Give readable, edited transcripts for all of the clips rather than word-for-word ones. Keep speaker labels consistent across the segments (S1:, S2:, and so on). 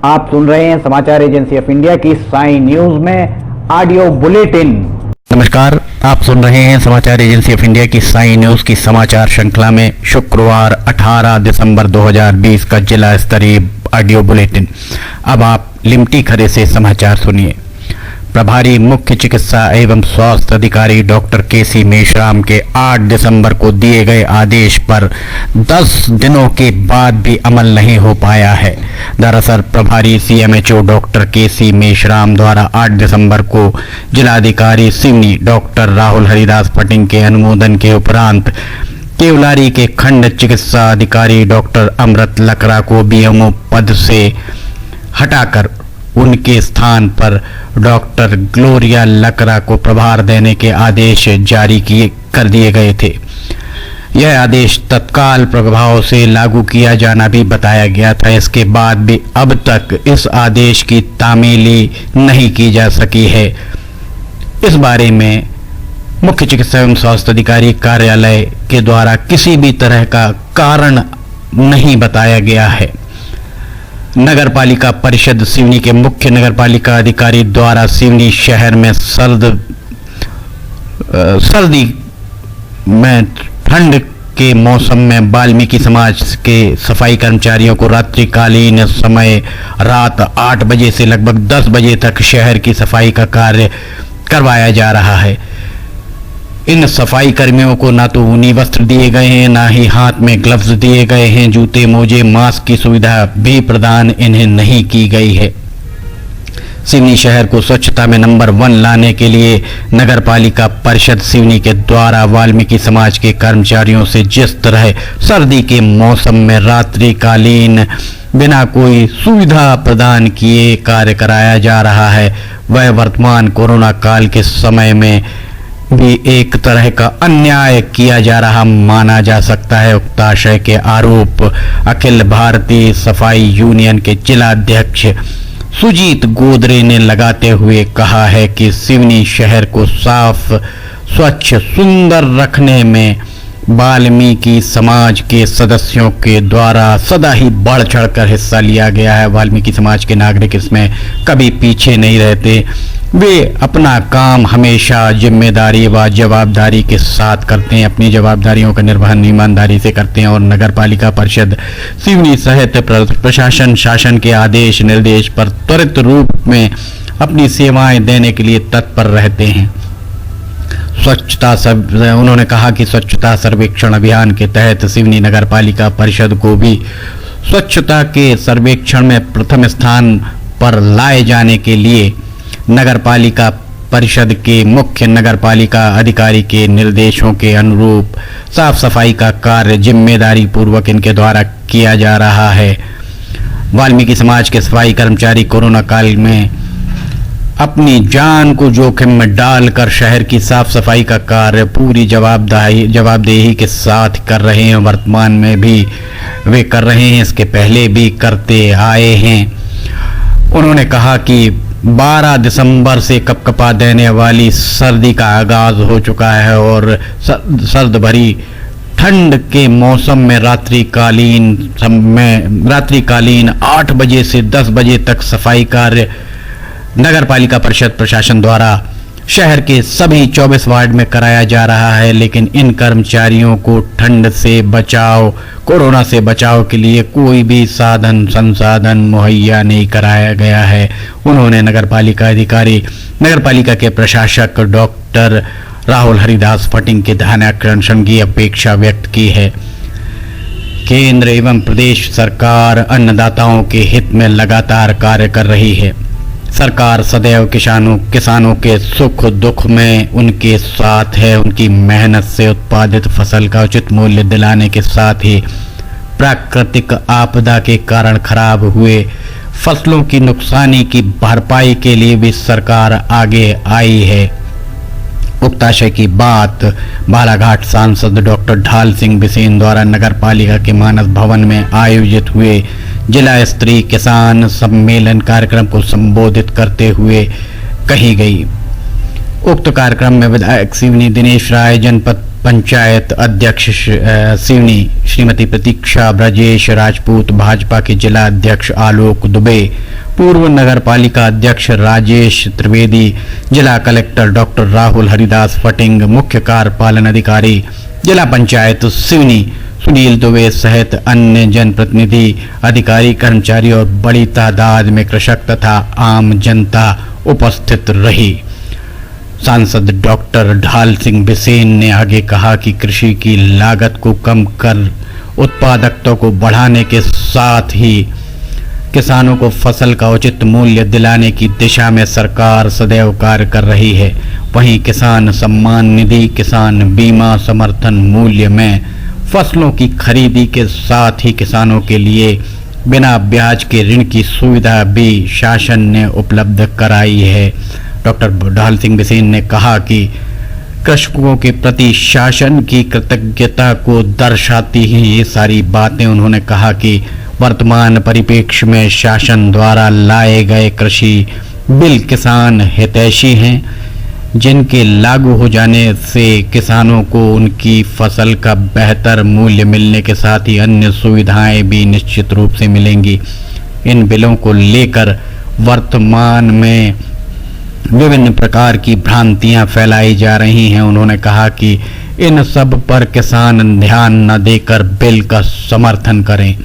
S1: आप सुन रहे हैं समाचार एजेंसी ऑफ इंडिया की साई न्यूज में ऑडियो बुलेटिन।
S2: नमस्कार, आप सुन रहे हैं समाचार एजेंसी ऑफ इंडिया की साई न्यूज की समाचार श्रृंखला में शुक्रवार 18 दिसंबर 2020 का जिला स्तरीय ऑडियो बुलेटिन। अब आप लिमटी खरे से समाचार सुनिए। प्रभारी मुख्य चिकित्सा एवं स्वास्थ्य अधिकारी डॉक्टर केसी मेश्राम के 8 दिसंबर को दिए गए आदेश पर 10 दिनों के बाद भी अमल नहीं हो पाया है। दरअसल प्रभारी सीएमएचओ डॉक्टर केसी मेश्राम द्वारा 8 दिसंबर को जिलाधिकारी सिवनी डॉक्टर राहुल हरिदास पटिंग के अनुमोदन के उपरांत केवलारी के खंड चिकित्सा अधिकारी डॉक्टर अमृत लकड़ा को बीएमओ पद से हटाकर उनके स्थान पर डॉक्टर ग्लोरिया लकड़ा को प्रभार देने के आदेश जारी कर दिए गए थे। यह आदेश तत्काल प्रभाव से लागू किया जाना भी बताया गया था। इसके बाद भी अब तक इस आदेश की तामीली नहीं की जा सकी है। इस बारे में मुख्य चिकित्सा एवं स्वास्थ्य अधिकारी कार्यालय के द्वारा किसी भी तरह का कारण नहीं बताया गया है। नगर पालिका परिषद सिवनी के मुख्य नगर पालिका अधिकारी द्वारा सिवनी शहर में सर्दी में ठंड के मौसम में वाल्मीकि समाज के सफाई कर्मचारियों को रात्रिकालीन समय रात 8 बजे से लगभग 10 बजे तक शहर की सफाई का कार्य करवाया जा रहा है। इन सफाई कर्मियों को ना तो ऊनी वस्त्र दिए गए हैं, ना ही हाथ में ग्लव्स दिए गए हैं। जूते, मोजे, मास्क की सुविधा भी प्रदान इन्हें नहीं की गई है। सिवनी शहर को स्वच्छता में नंबर 1 लाने के लिए नगर पालिका परिषद सिवनी के द्वारा वाल्मीकि समाज के कर्मचारियों से जिस तरह सर्दी के मौसम में रात्रिकालीन बिना कोई सुविधा प्रदान किए कार्य कराया जा रहा है, वह वर्तमान कोरोना काल के समय में भी एक तरह का अन्याय किया जा रहा माना जा सकता है। उक्त आशय के आरोप अखिल भारतीय सफाई यूनियन के जिलाध्यक्ष सुजीत गोदरे ने लगाते हुए कहा है कि सिवनी शहर को साफ, स्वच्छ, सुंदर रखने में वाल्मीकि समाज के सदस्यों के द्वारा सदा ही बढ़ चढ़कर हिस्सा लिया गया है। वाल्मीकि समाज के नागरिक इसमें कभी पीछे नहीं रहते। वे अपना काम हमेशा जिम्मेदारी व जवाबदारी के साथ करते हैं, अपनी जवाबदारियों का निर्वहन ईमानदारी से करते हैं और नगर पालिका परिषद सिवनी सहित प्रशासन शासन के आदेश निर्देश पर त्वरित रूप में अपनी सेवाएं देने के लिए तत्पर रहते हैं। उन्होंने कहा कि स्वच्छता सर्वेक्षण अभियान के तहत सिवनी नगर पालिका परिषद को भी स्वच्छता के सर्वेक्षण में प्रथम स्थान पर लाए जाने के लिए नगर पालिका परिषद के मुख्य नगर पालिका अधिकारी के निर्देशों के अनुरूप साफ सफाई का कार्य जिम्मेदारी पूर्वक इनके द्वारा किया जा रहा है। वाल्मीकि समाज के सफाई कर्मचारी कोरोना काल में अपनी जान को जोखिम में डालकर शहर की साफ सफाई का कार्य पूरी जवाबदेही के साथ कर रहे हैं। वर्तमान में भी वे कर रहे हैं, इसके पहले भी करते आए हैं। उन्होंने कहा कि 12 दिसंबर से कपकपा देने वाली सर्दी का आगाज हो चुका है और सर्द भरी ठंड के मौसम में रात्रिकालीन 8 बजे से 10 बजे तक सफाई कार्य नगर पालिका परिषद प्रशासन द्वारा शहर के सभी 24 वार्ड में कराया जा रहा है। लेकिन इन कर्मचारियों को ठंड से बचाव, कोरोना से बचाव के लिए कोई भी साधन संसाधन मुहैया नहीं कराया गया है। उन्होंने नगर पालिका के प्रशासक डॉक्टर राहुल हरिदास पटिंग के ध्यानाकर्षण की अपेक्षा व्यक्त की है। केंद्र एवं प्रदेश सरकार अन्नदाताओं के हित में लगातार कार्य कर रही है। सरकार सदैव किसानों के सुख दुख में उनके साथ है। उनकी मेहनत से उत्पादित फसल का उचित मूल्य दिलाने के साथ ही प्राकृतिक आपदा के कारण खराब हुए फसलों की नुकसानी की भरपाई के लिए भी सरकार आगे आई है। उक्त आशय की बात बालाघाट सांसद डॉक्टर ढाल सिंह बिसेन द्वारा नगर पालिका के मानस भवन में आयोजित हुए जिला स्तरीय किसान सम्मेलन कार्यक्रम को संबोधित करते हुए कही गई। उक्त कार्यक्रम में विधायक सिवनी दिनेश राय, जनपद पंचायत अध्यक्ष सिवनी श्रीमती प्रतीक्षा ब्रजेश राजपूत, भाजपा के जिला अध्यक्ष आलोक दुबे, पूर्व नगर पालिका अध्यक्ष राजेश त्रिवेदी, जिला कलेक्टर डॉक्टर राहुल हरिदास फटिंग, मुख्य कार्यपालन अधिकारी जिला पंचायत सिवनी सुनील दुबे सहित अन्य जनप्रतिनिधि, अधिकारी, कर्मचारी और बड़ी तादाद में कृषक तथा आम जनता उपस्थित रही। सांसद डॉक्टर ढाल सिंह बिसेन ने आगे कहा कि कृषि की लागत को कम कर उत्पादकता को बढ़ाने के साथ ही किसानों को फसल का उचित मूल्य दिलाने की दिशा में सरकार सदैव कार्य कर रही है। वहीं किसान सम्मान निधि, किसान बीमा, समर्थन मूल्य में फसलों की खरीदी के साथ ही किसानों के लिए बिना ब्याज के ऋण की सुविधा भी शासन ने उपलब्ध कराई है। डॉक्टर ढाल सिंह बिसेन ने कहा कि कृषकों के प्रति शासन की कृतज्ञता को दर्शाती ही ये सारी बातें उन्होंने कहा कि वर्तमान परिप्रेक्ष्य में शासन द्वारा लाए गए कृषि बिल किसान हितैषी हैं, जिनके लागू हो जाने से किसानों को उनकी फसल का बेहतर मूल्य मिलने के साथ ही अन्य सुविधाएं भी निश्चित रूप से मिलेंगी। इन बिलों को लेकर वर्तमान में विभिन्न प्रकार की भ्रांतियां फैलाई जा रही हैं। उन्होंने कहा कि इन सब पर किसान ध्यान न देकर बिल का समर्थन करें।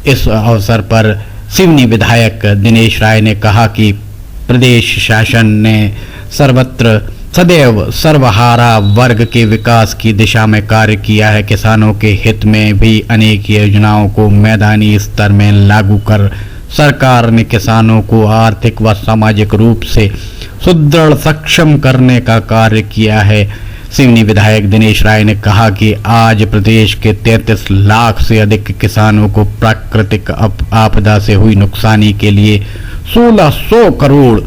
S2: इस अवसर पर सिवनी विधायक दिनेश राय ने कहा कि प्रदेश शासन ने सर्वत्र सदैव सर्वहारा वर्ग के विकास की दिशा में कार्य किया है। किसानों के हित में भी अनेक योजनाओं को मैदानी स्तर में लागू कर सरकार ने किसानों को आर्थिक व सामाजिक रूप से सुदृढ़ सक्षम करने का कार्य किया है। सिवनी विधायक दिनेश राय ने कहा कि आज प्रदेश के 33 लाख से अधिक किसानों को प्राकृतिक आपदा से हुई नुकसानी के लिए 1600 करोड़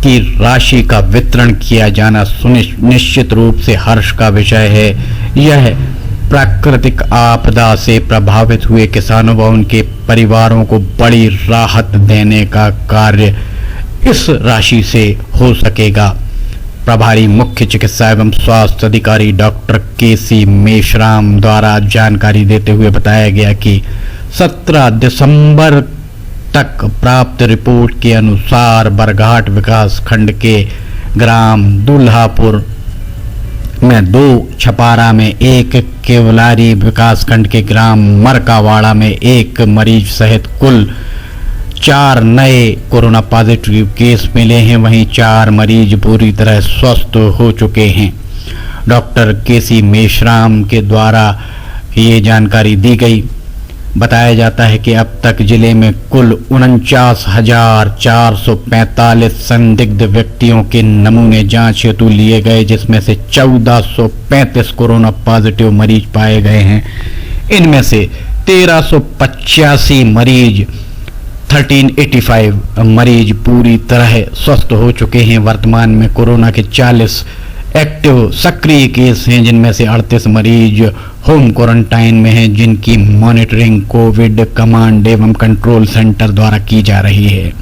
S2: की राशि का वितरण किया जाना निश्चित रूप से हर्ष का विषय है। यह प्राकृतिक आपदा से प्रभावित हुए किसानों व उनके परिवारों को बड़ी राहत देने का कार्य इस राशि से हो सकेगा। प्रभारी मुख्य चिकित्सा एवं स्वास्थ्य अधिकारी डॉक्टर केसी मेश्राम द्वारा जानकारी देते हुए बताया गया कि 17 दिसंबर तक प्राप्त रिपोर्ट के अनुसार बरघाट विकास खंड के ग्राम दुल्हापुर में 2, छपारा में 1, केवलारी विकास खंड के ग्राम मरकावाड़ा में 1 मरीज सहित कुल 4 नए कोरोना पॉजिटिव केस मिले हैं। वहीं 4 मरीज पूरी तरह स्वस्थ हो चुके हैं। डॉक्टर केसी मेश्राम के द्वारा ये जानकारी दी गई। बताया जाता है कि अब तक जिले में कुल 49,445 संदिग्ध व्यक्तियों के नमूने जांच हेतु लिए गए, जिसमें से 1435 कोरोना पॉजिटिव मरीज पाए गए हैं। इनमें से 1385 मरीज 1385 मरीज पूरी तरह स्वस्थ हो चुके हैं। वर्तमान में कोरोना के 40 एक्टिव सक्रिय केस हैं, जिनमें से 38 मरीज होम क्वारंटाइन में हैं, जिनकी मॉनिटरिंग कोविड कमांड एवं कंट्रोल सेंटर द्वारा की जा रही है।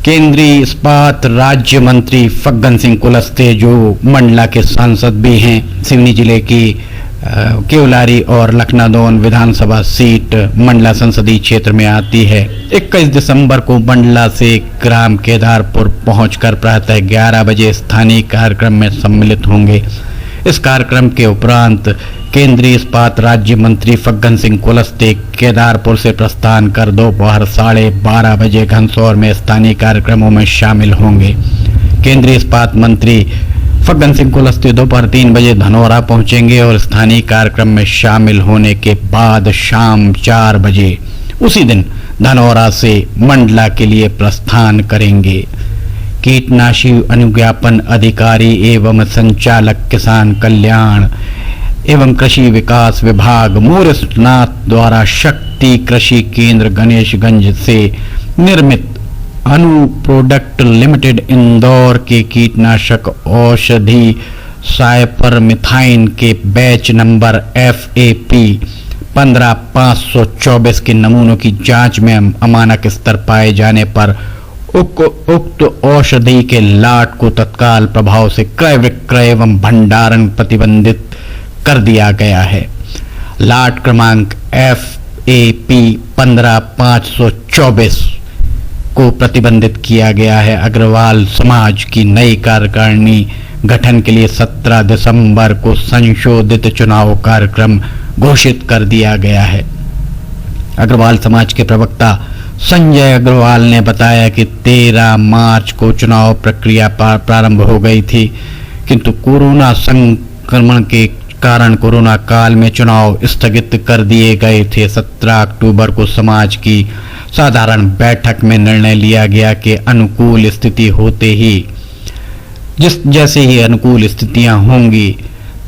S2: केंद्रीय इस्पात राज्य मंत्री फग्गन सिंह कुलस्ते, जो मंडला के सांसद भी हैं, सिवनी जिले की केवलारी और लखनादौन विधानसभा सीट मंडला संसदीय क्षेत्र में आती है। 21 दिसंबर को मंडला से ग्राम केदारपुर पहुंचकर प्रातः 11 बजे स्थानीय कार्यक्रम में सम्मिलित होंगे। इस कार्यक्रम के उपरांत केंद्रीय इस्पात राज्य मंत्री फग्गन सिंह कुलस्ते केदारपुर से प्रस्थान कर दोपहर 12:30 बजे घनसौर में स्थानीय कार्यक्रमों में शामिल होंगे। केंद्रीय इस्पात मंत्री फग्गन सिंह कुलस्ते दोपहर 3 बजे धनौरा पहुंचेंगे और स्थानीय कार्यक्रम में शामिल होने के बाद शाम 4 बजे उसी दिन धनौरा से मंडला के लिए प्रस्थान करेंगे। कीटनाशी अनुज्ञापन अधिकारी एवं संचालक किसान कल्याण एवं कृषि विकास विभाग मोरिसनाथ द्वारा शक्ति कृषि केंद्र गणेशगंज से निर्मित अनु प्रोडक्ट लिमिटेड इंदौर के कीटनाशक औषधि साइपरमिथाइन के बैच नंबर FAP 15524 के नमूनों की जांच में अमानक स्तर पाए जाने पर उक्त औषधि के लाट को तत्काल प्रभाव से क्रय विक्रय एवं भंडारण प्रतिबंधित कर दिया गया है। लाट क्रमांक FAP 15/524 को प्रतिबंधित किया गया है। अग्रवाल समाज की नई कार्यकारिणी गठन के लिए 17 दिसंबर को संशोधित चुनाव कार्यक्रम घोषित कर दिया गया है। अग्रवाल समाज के प्रवक्ता संजय अग्रवाल ने बताया कि 13 मार्च को चुनाव प्रक्रिया प्रारंभ हो गई थी, किंतु कोरोना संक्रमण के कारण कोरोना काल में चुनाव स्थगित कर दिए गए थे। 17 अक्टूबर को समाज की साधारण बैठक में निर्णय लिया गया कि अनुकूल स्थिति होते ही जैसे ही अनुकूल स्थितियां होंगी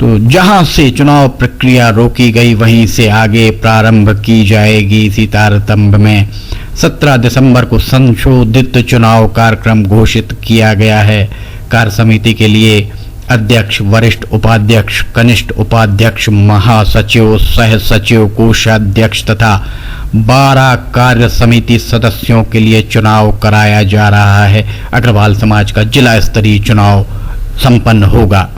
S2: तो जहां से चुनाव प्रक्रिया रोकी गई वहीं से आगे प्रारंभ की जाएगी। इसी तारतम्य में 17 दिसंबर को संशोधित चुनाव कार्यक्रम घोषित किया गया है। कार्य समिति के लिए अध्यक्ष, वरिष्ठ उपाध्यक्ष, कनिष्ठ उपाध्यक्ष, महासचिव, सह सचिव, कोषाध्यक्ष तथा 12 कार्य समिति सदस्यों के लिए चुनाव कराया जा रहा है। अग्रवाल समाज का जिला स्तरीय चुनाव संपन्न होगा।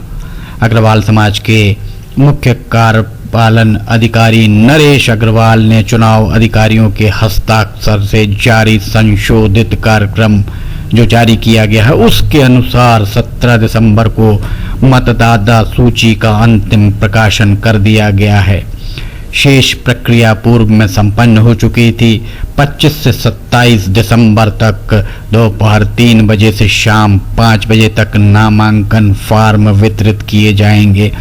S2: अग्रवाल समाज के मुख्य कार्यपालन अधिकारी नरेश अग्रवाल ने चुनाव अधिकारियों के हस्ताक्षर से जारी संशोधित कार्यक्रम जो जारी किया गया है उसके अनुसार 17 दिसंबर को मतदाता सूची का अंतिम प्रकाशन कर दिया गया है। शेष प्रक्रिया पूर्व में संपन्न हो चुकी थी। 25 से 27 दिसंबर तक दोपहर 3 बजे से शाम 5 बजे तक नामांकन फॉर्म वितरित किए जाएंगे।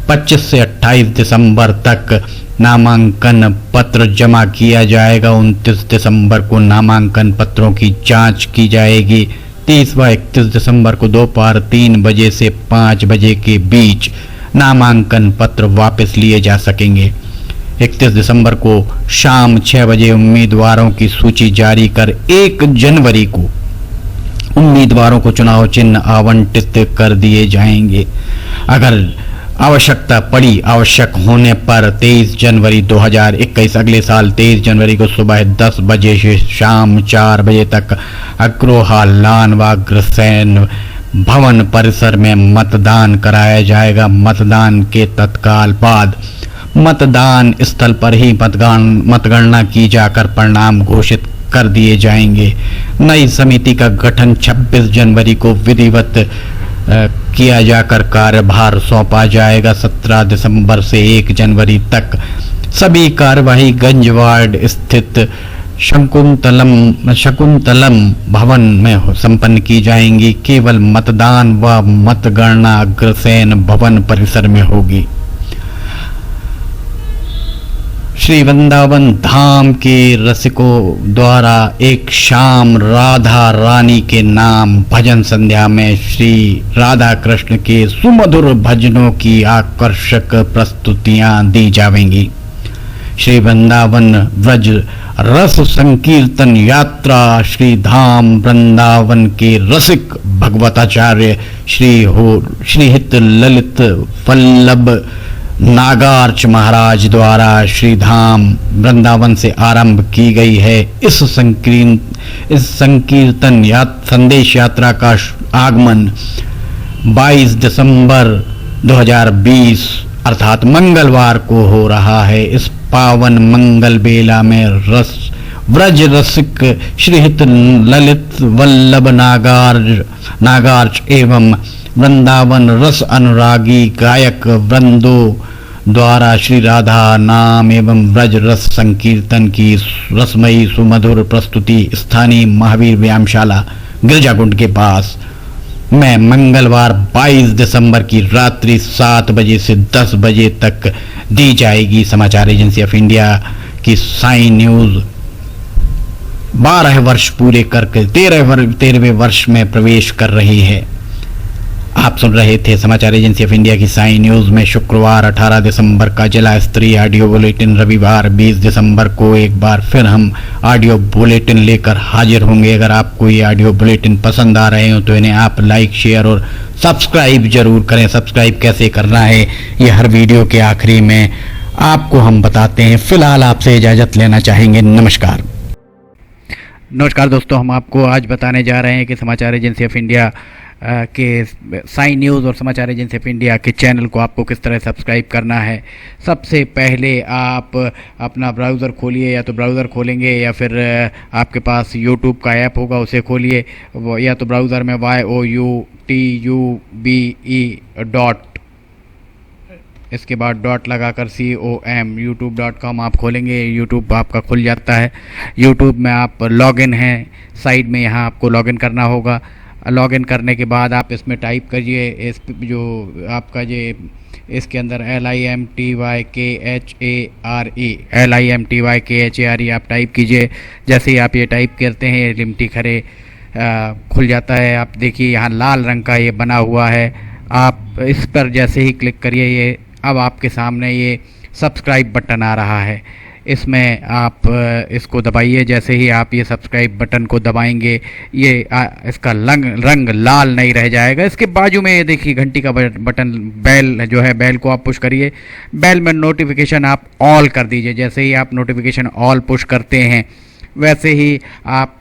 S2: 25 से 28 दिसंबर तक नामांकन पत्र जमा किया जाएगा। 29 दिसंबर को नामांकन पत्रों की जांच की जाएगी। 30 व 31 दिसंबर को दोपहर 3 बजे से 5 बजे के बीच नामांकन पत्र वापस लिए जा सकेंगे। 31 दिसंबर को शाम 6 बजे उम्मीदवारों की सूची जारी कर 1 जनवरी को उम्मीदवारों को चुनाव चिन्ह आवंटित कर दिए जाएंगे। अगर आवश्यकता पड़ी, आवश्यक होने पर 23 जनवरी 2021 अगले साल 23 जनवरी को सुबह 10 बजे से शाम 4 बजे तक अग्रोहा लान व अग्रसेन भवन परिसर में मतदान कराया जाएगा। मतदान के तत्काल बाद मतदान स्थल पर ही मतगणना की जाकर परिणाम घोषित कर दिए जाएंगे। नई समिति का गठन 26 जनवरी को विधिवत किया जाकर कार्यभार सौंपा जाएगा। 17 दिसंबर से 1 जनवरी तक सभी कार्यवाही गंज वार्ड स्थित शकुंतलम भवन में संपन्न की जाएंगी। केवल मतदान व मतगणना अग्रसेन भवन परिसर में होगी। श्री वृंदावन धाम के रसिकों द्वारा एक शाम राधा रानी के नाम भजन संध्या में श्री राधा कृष्ण के सुमधुर भजनों की आकर्षक प्रस्तुतियां दी जाएंगी। श्री वृंदावन व्रज रस संकीर्तन यात्रा श्री धाम वृंदावन के रसिक भगवताचार्य श्री हित ललित वल्लभ नागार्च महाराज द्वारा श्री धाम वृंदावन से आरंभ की गई है। इस संकीर्तन संदेश यात्रा का आगमन 22 दिसंबर 2020 अर्थात मंगलवार को हो रहा है। इस पावन मंगल बेला में व्रज रसिक श्रीहित ललित वल्लभ नागार्च एवं वृंदावन रस अनुरागी गायक वृंदों द्वारा श्री राधा नाम एवं व्रज रस संकीर्तन की रसमयी सुमधुर प्रस्तुति स्थानीय महावीर व्यायामशाला गिरजाकुंड के पास में मंगलवार 22 दिसंबर की रात्रि 7 बजे से 10 बजे तक दी जाएगी। समाचार एजेंसी ऑफ इंडिया की साई न्यूज 12 वर्ष पूरे करके 13वें वर्ष में प्रवेश कर रही है। आप सुन रहे थे समाचार एजेंसी ऑफ इंडिया की साई न्यूज में शुक्रवार 18 दिसंबर का जिला स्तरीय ऑडियो बुलेटिन। रविवार 20 दिसंबर को एक बार फिर हम ऑडियो बुलेटिन लेकर हाजिर होंगे। अगर आपको ये ऑडियो बुलेटिन पसंद आ रहे हो तो इन्हें आप लाइक, शेयर और सब्सक्राइब जरूर करें। सब्सक्राइब कैसे करना है ये हर वीडियो के आखिरी में आपको हम बताते हैं। फिलहाल आपसे इजाजत लेना चाहेंगे। नमस्कार। नमस्कार दोस्तों, हम आपको आज बताने जा रहे हैं कि समाचार एजेंसी ऑफ इंडिया के साई न्यूज़ और समाचार एजेंसी ऑफ इंडिया के चैनल को आपको किस तरह सब्सक्राइब करना है। सबसे पहले आप अपना ब्राउज़र खोलिए, या तो ब्राउज़र खोलेंगे या फिर आपके पास यूट्यूब का ऐप होगा उसे खोलिए, या तो ब्राउज़र में youtube इसके बाद डॉट लगाकर com youtube.com आप खोलेंगे। यूट्यूब आपका खुल जाता है। यूट्यूब में आप लॉगिन हैं, साइड में यहाँ आपको लॉगिन करना होगा। लॉगिन करने के बाद आप इसमें टाइप करिए, इस जो आपका ये इसके अंदर LIMTYKHARE आप टाइप कीजिए। जैसे ही आप ये टाइप करते हैं, लिमटी खरे खुल जाता है। आप देखिए यहाँ लाल रंग का ये बना हुआ है, आप इस पर जैसे ही क्लिक करिए, ये अब आपके सामने ये सब्सक्राइब बटन आ रहा है। इसमें आप इसको दबाइए। जैसे ही आप ये सब्सक्राइब बटन को दबाएंगे, ये इसका रंग लाल नहीं रह जाएगा। इसके बाजू में ये देखिए घंटी का बटन, बेल जो है, बेल को आप पुश करिए। बेल में नोटिफिकेशन आप ऑल कर दीजिए। जैसे ही आप नोटिफिकेशन ऑल पुश करते हैं, वैसे ही आप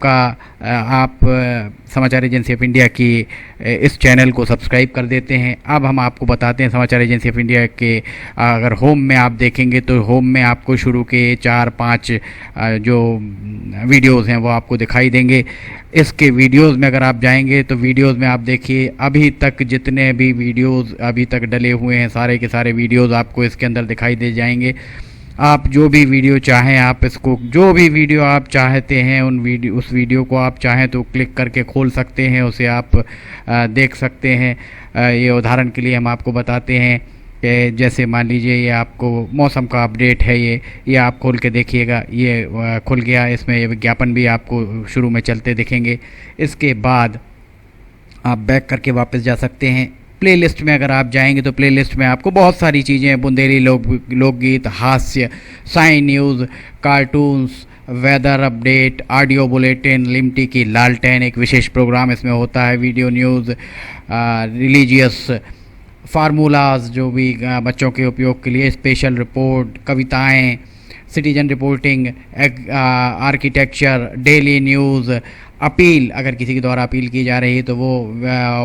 S2: समाचार एजेंसी ऑफ इंडिया की इस चैनल को सब्सक्राइब कर देते हैं। अब हम आपको बताते हैं समाचार एजेंसी ऑफ इंडिया के अगर होम में आप देखेंगे तो होम में आपको शुरू के 4-5 जो वीडियोज़ हैं वो आपको दिखाई देंगे। इसके वीडियोज़ में अगर आप जाएंगे तो वीडियोज़ में आप देखिए अभी तक जितने भी वीडियोज़ अभी तक डले हुए हैं, सारे के सारे वीडियोज़ आपको इसके अंदर दिखाई दे जाएंगे। आप जो भी वीडियो चाहें, आप इसको जो भी वीडियो आप चाहते हैं उस वीडियो को आप चाहें तो क्लिक करके खोल सकते हैं, उसे आप देख सकते हैं। ये उदाहरण के लिए हम आपको बताते हैं कि जैसे मान लीजिए ये आपको मौसम का अपडेट है, ये आप खोल के देखिएगा, ये खुल गया। इसमें ये विज्ञापन भी आपको शुरू में चलते दिखेंगे। इसके बाद आप बैक करके वापस जा सकते हैं। प्लेलिस्ट में अगर आप जाएंगे तो प्लेलिस्ट में आपको बहुत सारी चीज़ें, बुंदेली लोकगीत, हास्य, Sai news, cartoons, weather update, audio bulletin, Limti की लालटेन एक विशेष प्रोग्राम इसमें होता है, वीडियो न्यूज़, रिलीजियस फार्मूलाज जो भी बच्चों के उपयोग के लिए, स्पेशल रिपोर्ट, कविताएं, citizen reporting, architecture, daily news, appeal अगर किसी के द्वारा अपील की जा रही है तो वो,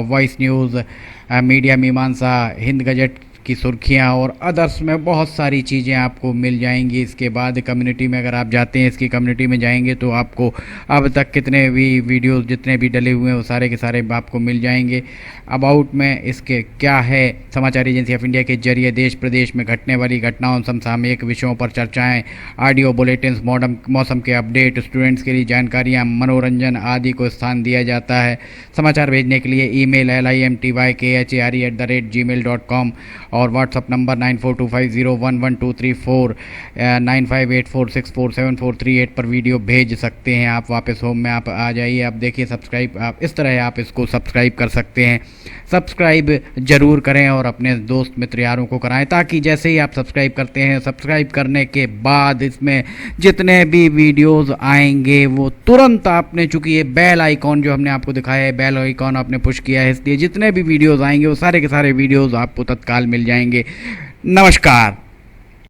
S2: वॉइस न्यूज़, मीडिया मीमांसा, हिंद गजट की सुर्खियां और अदर्स में बहुत सारी चीज़ें आपको मिल जाएंगी। इसके बाद कम्युनिटी में अगर आप जाते हैं, इसकी कम्युनिटी में जाएंगे तो आपको अब तक कितने भी वीडियोस जितने भी डले हुए हैं वो सारे के सारे आपको मिल जाएंगे। अबाउट में इसके क्या है, समाचार एजेंसी ऑफ इंडिया के जरिए देश प्रदेश में घटने वाली घटनाओं, समसामयिक विषयों पर चर्चाएँ, ऑडियो बुलेटिन्स, मौसम के अपडेट, स्टूडेंट्स के लिए जानकारियाँ, मनोरंजन आदि को स्थान दिया जाता है। समाचार भेजने के लिए ईमेल LIMTYKHARE@gmail.com और व्हाट्सअप नंबर 9425011234 9584647438 पर वीडियो भेज सकते हैं। आप वापस होम में आप आ जाइए। आप देखिए सब्सक्राइब, आप इस तरह आप इसको सब्सक्राइब कर सकते हैं। सब्सक्राइब ज़रूर करें और अपने दोस्त मित्र यारों को कराएं, ताकि जैसे ही आप सब्सक्राइब करते हैं, सब्सक्राइब करने के बाद इसमें जितने भी वीडियोज़ आएंगे वो तुरंत आपने, चूँकि ये बेल आइकॉन जो हमने आपको दिखाया है, बेल आइकॉन आपने पुश किया है, इसलिए जितने भी वीडियोज़ आएंगे वो सारे के सारे वीडियोज़ आपको तत्काल मिल जाएंगे। नमस्कार।